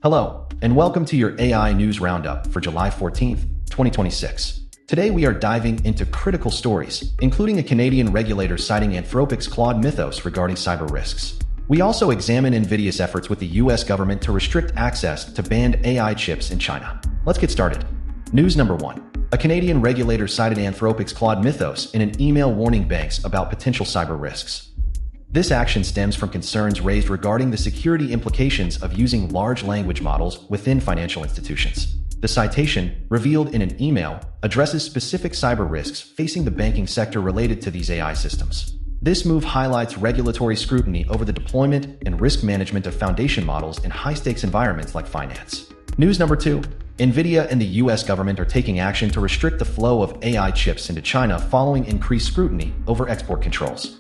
Hello, and welcome to your AI News Roundup for July 14th, 2026. Today we are diving into critical stories, including a Canadian regulator citing Anthropic's Claude Mythos regarding cyber risks. We also examine Nvidia's efforts with the US government to restrict access to banned AI chips in China. Let's get started. News number 1. A Canadian regulator cited Anthropic's Claude Mythos in an email warning banks about potential cyber risks. This action stems from concerns raised regarding the security implications of using large language models within financial institutions. The citation, revealed in an email, addresses specific cyber risks facing the banking sector related to these AI systems. This move highlights regulatory scrutiny over the deployment and risk management of foundation models in high-stakes environments like finance. News number 2. Nvidia and the US government are taking action to restrict the flow of AI chips into China following increased scrutiny over export controls.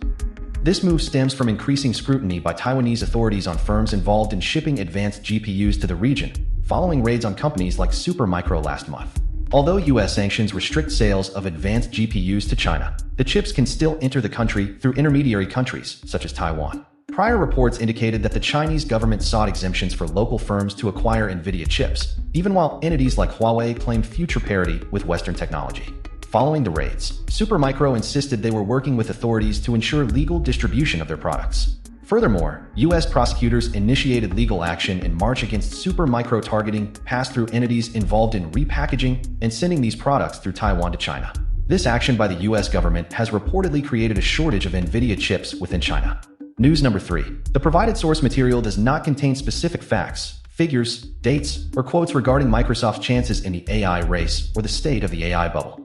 This move stems from increasing scrutiny by Taiwanese authorities on firms involved in shipping advanced GPUs to the region, following raids on companies like Supermicro last month. Although US sanctions restrict sales of advanced GPUs to China, the chips can still enter the country through intermediary countries, such as Taiwan. Prior reports indicated that the Chinese government sought exemptions for local firms to acquire Nvidia chips, even while entities like Huawei claimed future parity with Western technology. Following the raids, Supermicro insisted they were working with authorities to ensure legal distribution of their products. Furthermore, US prosecutors initiated legal action in March against Supermicro targeting pass-through entities involved in repackaging and sending these products through Taiwan to China. This action by the US government has reportedly created a shortage of Nvidia chips within China. News number 3. The provided source material does not contain specific facts, figures, dates, or quotes regarding Microsoft's chances in the AI race or the state of the AI bubble.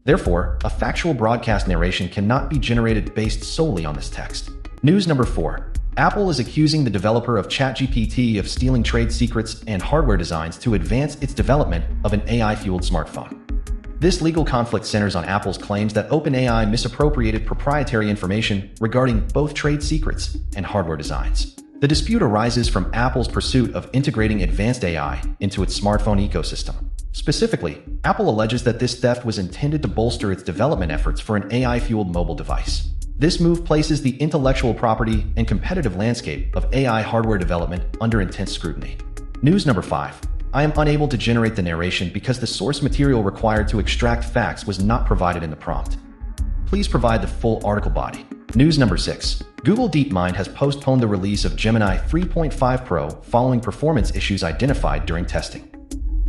Therefore, a factual broadcast narration cannot be generated based solely on this text. News number 4. Apple is accusing the developer of ChatGPT of stealing trade secrets and hardware designs to advance its development of an AI-fueled smartphone. This legal conflict centers on Apple's claims that OpenAI misappropriated proprietary information regarding both trade secrets and hardware designs. The dispute arises from Apple's pursuit of integrating advanced AI into its smartphone ecosystem. Specifically, Apple alleges that this theft was intended to bolster its development efforts for an AI-fueled mobile device. This move places the intellectual property and competitive landscape of AI hardware development under intense scrutiny. News number 5. I am unable to generate the narration because the source material required to extract facts was not provided in the prompt. Please provide the full article body. News number 6. Google DeepMind has postponed the release of Gemini 3.5 Pro following performance issues identified during testing.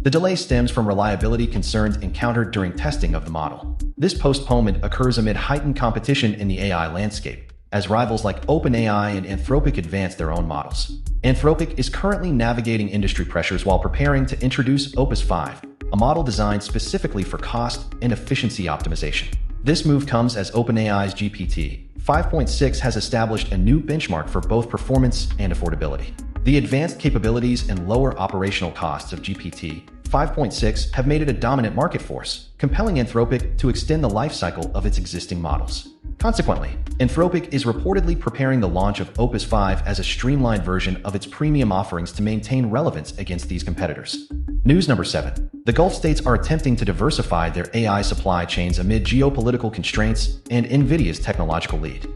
The delay stems from reliability concerns encountered during testing of the model. This postponement occurs amid heightened competition in the AI landscape, as rivals like OpenAI and Anthropic advance their own models. Anthropic is currently navigating industry pressures while preparing to introduce Opus 5, a model designed specifically for cost and efficiency optimization. This move comes as OpenAI's GPT 5.6 has established a new benchmark for both performance and affordability. The advanced capabilities and lower operational costs of GPT 5.6 have made it a dominant market force, compelling Anthropic to extend the life cycle of its existing models. Consequently, Anthropic is reportedly preparing the launch of Opus 5 as a streamlined version of its premium offerings to maintain relevance against these competitors. News number 7. The Gulf states are attempting to diversify their AI supply chains amid geopolitical constraints and Nvidia's technological lead.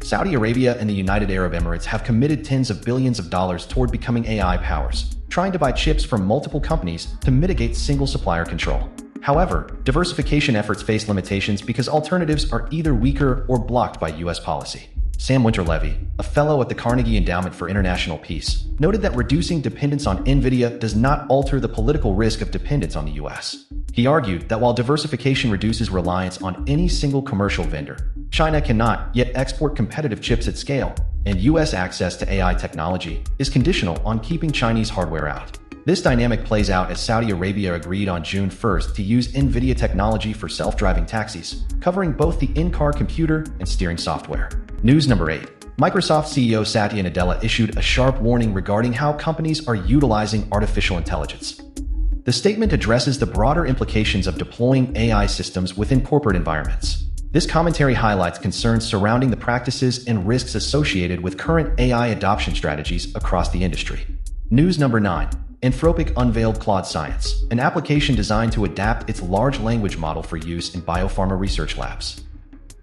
Saudi Arabia and the United Arab Emirates have committed tens of billions of dollars toward becoming AI powers, trying to buy chips from multiple companies to mitigate single supplier control. However, diversification efforts face limitations because alternatives are either weaker or blocked by US policy. Sam Winter-Levy, a fellow at the Carnegie Endowment for International Peace, noted that reducing dependence on Nvidia does not alter the political risk of dependence on the US. He argued that while diversification reduces reliance on any single commercial vendor, China cannot yet export competitive chips at scale, and US access to AI technology is conditional on keeping Chinese hardware out. This dynamic plays out as Saudi Arabia agreed on June 1st to use Nvidia technology for self-driving taxis, covering both the in-car computer and steering software. News number 8. Microsoft CEO Satya Nadella issued a sharp warning regarding how companies are utilizing artificial intelligence. The statement addresses the broader implications of deploying AI systems within corporate environments. This commentary highlights concerns surrounding the practices and risks associated with current AI adoption strategies across the industry. News number 9. Anthropic unveiled Claude Science, an application designed to adapt its large language model for use in biopharma research labs.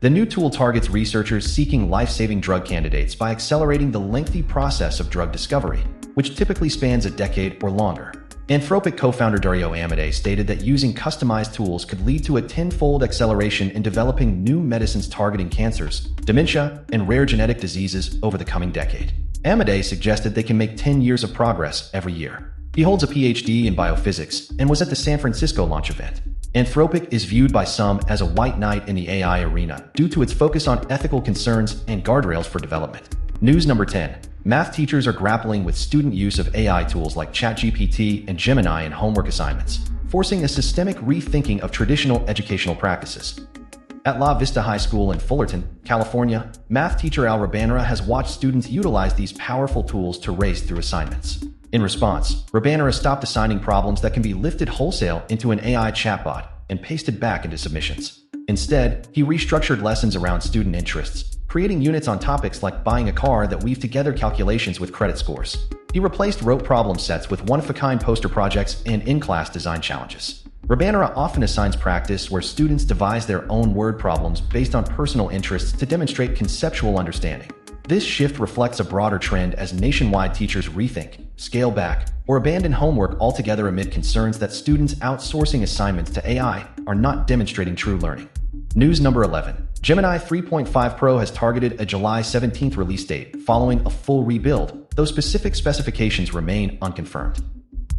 The new tool targets researchers seeking life-saving drug candidates by accelerating the lengthy process of drug discovery, which typically spans a decade or longer. Anthropic co-founder Dario Amodei stated that using customized tools could lead to a tenfold acceleration in developing new medicines targeting cancers, dementia, and rare genetic diseases over the coming decade. Amodei suggested they can make 10 years of progress every year. He holds a PhD in biophysics and was at the San Francisco launch event. Anthropic is viewed by some as a white knight in the AI arena due to its focus on ethical concerns and guardrails for development. News number 10. Math teachers are grappling with student use of AI tools like ChatGPT and Gemini in homework assignments, forcing a systemic rethinking of traditional educational practices. At La Vista High School in Fullerton, California, math teacher Al Rabanera has watched students utilize these powerful tools to race through assignments. In response, Rabanera stopped assigning problems that can be lifted wholesale into an AI chatbot and pasted back into submissions. Instead, he restructured lessons around student interests, creating units on topics like buying a car that weave together calculations with credit scores. He replaced rote problem sets with one-of-a-kind poster projects and in-class design challenges. Rabanera often assigns practice where students devise their own word problems based on personal interests to demonstrate conceptual understanding. This shift reflects a broader trend as nationwide teachers rethink, scale back, or abandon homework altogether amid concerns that students outsourcing assignments to AI are not demonstrating true learning. News number 11. Gemini 3.5 Pro has targeted a July 17th release date following a full rebuild, though specific specifications remain unconfirmed.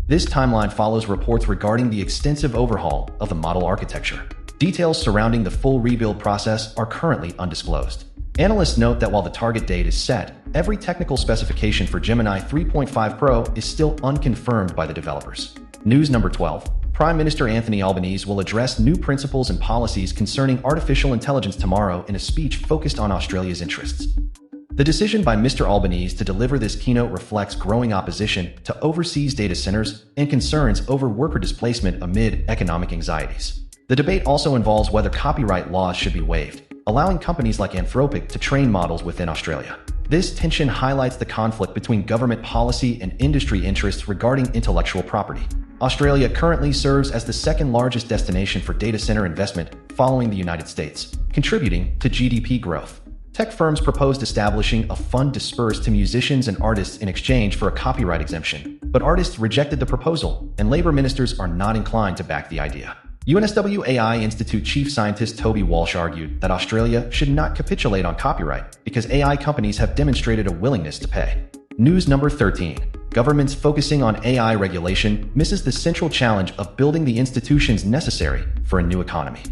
This timeline follows reports regarding the extensive overhaul of the model architecture. Details surrounding the full rebuild process are currently undisclosed. Analysts note that while the target date is set, every technical specification for Gemini 3.5 Pro is still unconfirmed by the developers. News number 12. Prime Minister Anthony Albanese will address new principles and policies concerning artificial intelligence tomorrow in a speech focused on Australia's interests. The decision by Mr. Albanese to deliver this keynote reflects growing opposition to overseas data centers and concerns over worker displacement amid economic anxieties. The debate also involves whether copyright laws should be waived, allowing companies like Anthropic to train models within Australia. This tension highlights the conflict between government policy and industry interests regarding intellectual property. Australia currently serves as the second largest destination for data center investment following the United States, contributing to GDP growth. Tech firms proposed establishing a fund dispersed to musicians and artists in exchange for a copyright exemption, but artists rejected the proposal, and labor ministers are not inclined to back the idea. UNSW AI Institute chief scientist Toby Walsh argued that Australia should not capitulate on copyright because AI companies have demonstrated a willingness to pay. News number 13. Governments focusing on AI regulation misses the central challenge of building the institutions necessary for a new economy.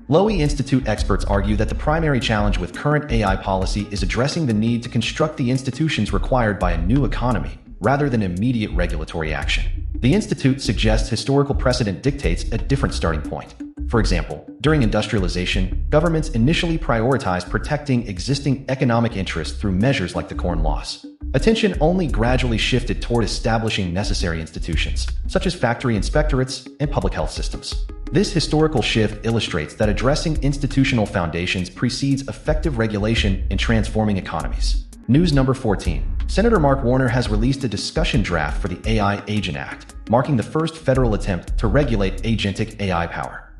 Lowy Institute experts argue that the primary challenge with current AI policy is addressing the need to construct the institutions required by a new economy, rather than immediate regulatory action. The Institute suggests historical precedent dictates a different starting point. For example, during industrialization, governments initially prioritized protecting existing economic interests through measures like the Corn Laws. Attention only gradually shifted toward establishing necessary institutions, such as factory inspectorates and public health systems. This historical shift illustrates that addressing institutional foundations precedes effective regulation in transforming economies. News number 14. Senator Mark Warner has released a discussion draft for the AI Agent Act, marking the first federal attempt to regulate agentic AI power.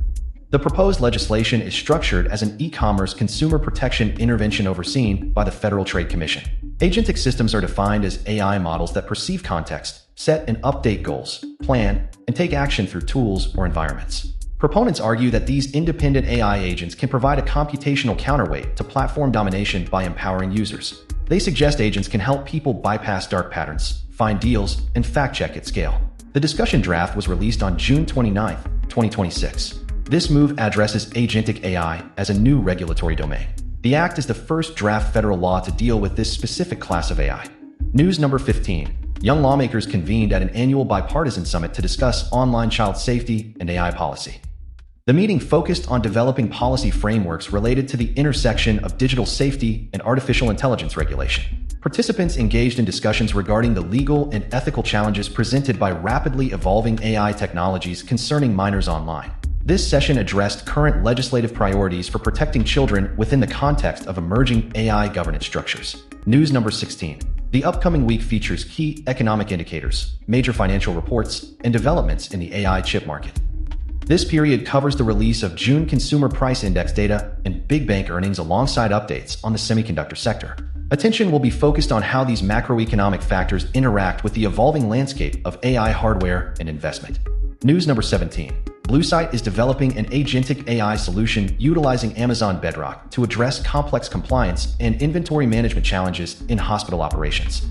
The proposed legislation is structured as an e-commerce consumer protection intervention overseen by the Federal Trade Commission. Agentic systems are defined as AI models that perceive context, set and update goals, plan, and take action through tools or environments. Proponents argue that these independent AI agents can provide a computational counterweight to platform domination by empowering users. They suggest agents can help people bypass dark patterns, find deals, and fact-check at scale. The discussion draft was released on June 29, 2026. This move addresses agentic AI as a new regulatory domain. The act is the first draft federal law to deal with this specific class of AI. News number 15. Young lawmakers convened at an annual bipartisan summit to discuss online child safety and AI policy. The meeting focused on developing policy frameworks related to the intersection of digital safety and artificial intelligence regulation. Participants engaged in discussions regarding the legal and ethical challenges presented by rapidly evolving AI technologies concerning minors online. This session addressed current legislative priorities for protecting children within the context of emerging AI governance structures. News number 16. The upcoming week features key economic indicators, major financial reports, and developments in the AI chip market. This period covers the release of June Consumer Price Index data and big bank earnings alongside updates on the semiconductor sector. Attention will be focused on how these macroeconomic factors interact with the evolving landscape of AI hardware and investment. News number 17. Bluesight is developing an agentic AI solution utilizing Amazon Bedrock to address complex compliance and inventory management challenges in hospital operations.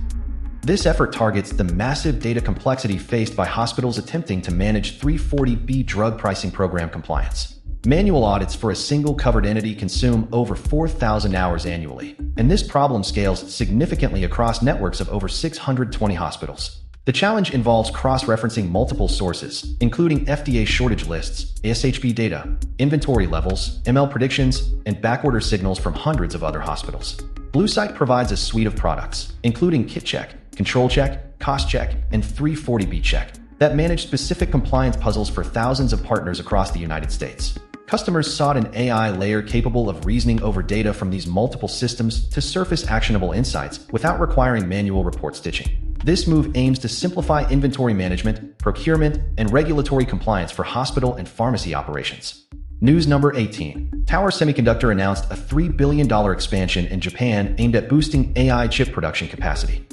This effort targets the massive data complexity faced by hospitals attempting to manage 340B drug pricing program compliance. Manual audits for a single covered entity consume over 4,000 hours annually, and this problem scales significantly across networks of over 620 hospitals. The challenge involves cross-referencing multiple sources, including FDA shortage lists, ASHP data, inventory levels, ML predictions, and backorder signals from hundreds of other hospitals. Bluesight provides a suite of products, including KitCheck, Control Check, Cost Check, and 340B Check, that manage specific compliance puzzles for thousands of partners across the United States. Customers sought an AI layer capable of reasoning over data from these multiple systems to surface actionable insights without requiring manual report stitching. This move aims to simplify inventory management, procurement, and regulatory compliance for hospital and pharmacy operations. News number 18. Tower Semiconductor announced a $3 billion expansion in Japan aimed at boosting AI chip production capacity.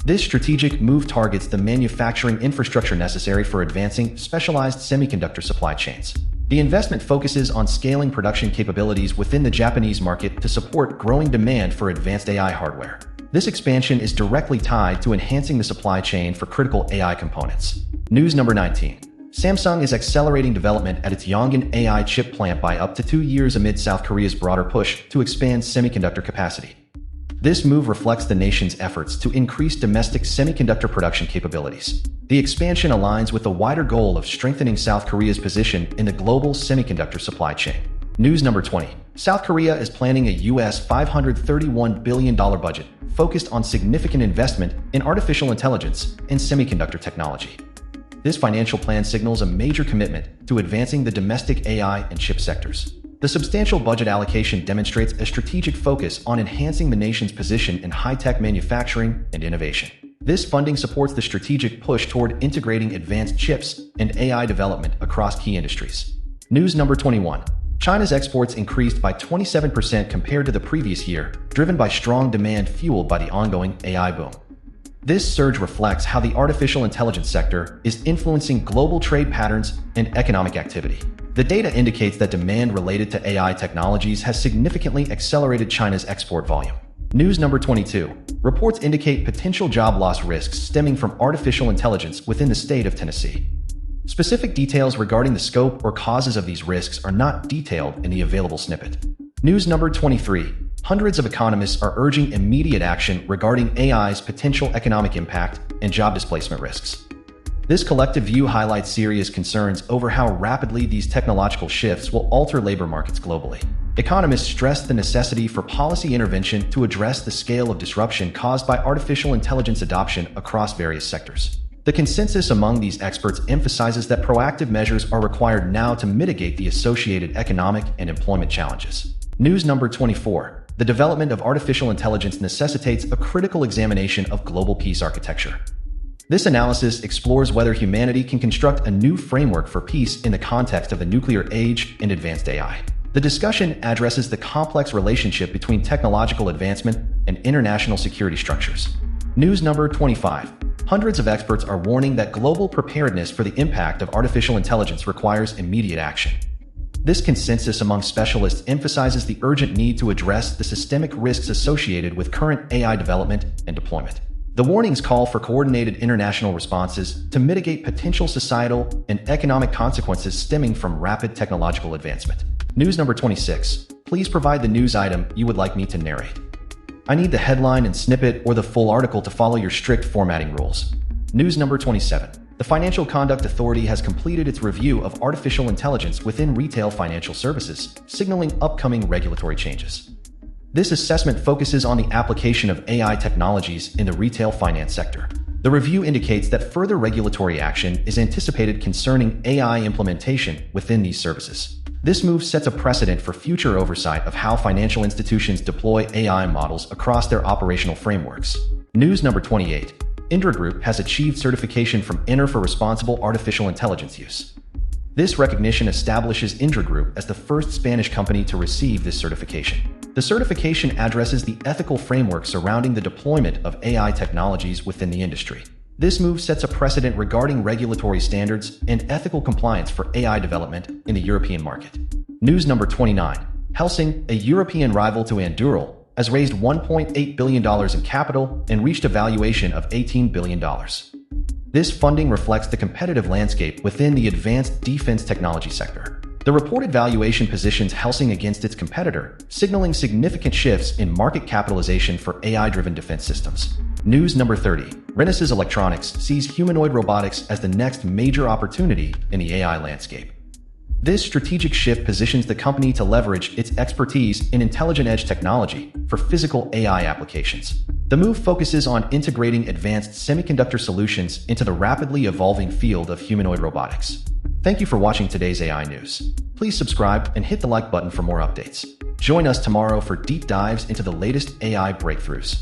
This strategic move targets the manufacturing infrastructure necessary for advancing specialized semiconductor supply chains. The investment focuses on scaling production capabilities within the Japanese market to support growing demand for advanced AI hardware. This expansion is directly tied to enhancing the supply chain for critical AI components. News number 19. Samsung is accelerating development at its Yongin AI chip plant by up to 2 years amid South Korea's broader push to expand semiconductor capacity. This move reflects the nation's efforts to increase domestic semiconductor production capabilities. The expansion aligns with the wider goal of strengthening South Korea's position in the global semiconductor supply chain. News number 20. South Korea is planning a US $531 billion budget focused on significant investment in artificial intelligence and semiconductor technology. This financial plan signals a major commitment to advancing the domestic AI and chip sectors. The substantial budget allocation demonstrates a strategic focus on enhancing the nation's position in high-tech manufacturing and innovation. This funding supports the strategic push toward integrating advanced chips and AI development across key industries. News number 21. China's exports increased by 27% compared to the previous year, driven by strong demand fueled by the ongoing AI boom. This surge reflects how the artificial intelligence sector is influencing global trade patterns and economic activity. The data indicates that demand related to AI technologies has significantly accelerated China's export volume. News number 22. Reports indicate potential job loss risks stemming from artificial intelligence within the state of Tennessee. Specific details regarding the scope or causes of these risks are not detailed in the available snippet. News number 23. Hundreds of economists are urging immediate action regarding AI's potential economic impact and job displacement risks. This collective view highlights serious concerns over how rapidly these technological shifts will alter labor markets globally. Economists stress the necessity for policy intervention to address the scale of disruption caused by artificial intelligence adoption across various sectors. The consensus among these experts emphasizes that proactive measures are required now to mitigate the associated economic and employment challenges. News number 24. The development of artificial intelligence necessitates a critical examination of global peace architecture. This analysis explores whether humanity can construct a new framework for peace in the context of the nuclear age and advanced AI. The discussion addresses the complex relationship between technological advancement and international security structures. News number 25. Hundreds of experts are warning that global preparedness for the impact of artificial intelligence requires immediate action. This consensus among specialists emphasizes the urgent need to address the systemic risks associated with current AI development and deployment. The warnings call for coordinated international responses to mitigate potential societal and economic consequences stemming from rapid technological advancement. News number 26. Please provide the news item you would like me to narrate. I need the headline and snippet or the full article to follow your strict formatting rules. News number 27. The Financial Conduct Authority has completed its review of artificial intelligence within retail financial services, signaling upcoming regulatory changes. This assessment focuses on the application of AI technologies in the retail finance sector. The review indicates that further regulatory action is anticipated concerning AI implementation within these services. This move sets a precedent for future oversight of how financial institutions deploy AI models across their operational frameworks. News number 28. Indra Group has achieved certification from INR for responsible artificial intelligence use. This recognition establishes Indra Group as the first Spanish company to receive this certification. The certification addresses the ethical framework surrounding the deployment of AI technologies within the industry. This move sets a precedent regarding regulatory standards and ethical compliance for AI development in the European market. News number 29. Helsing, a European rival to Anduril, has raised $1.8 billion in capital and reached a valuation of $18 billion. This funding reflects the competitive landscape within the advanced defense technology sector. The reported valuation positions Helsing against its competitor, signaling significant shifts in market capitalization for AI-driven defense systems. News number 30. Renesas Electronics sees humanoid robotics as the next major opportunity in the AI landscape. This strategic shift positions the company to leverage its expertise in intelligent edge technology for physical AI applications. The move focuses on integrating advanced semiconductor solutions into the rapidly evolving field of humanoid robotics. Thank you for watching today's AI news. Please subscribe and hit the like button for more updates. Join us tomorrow for deep dives into the latest AI breakthroughs.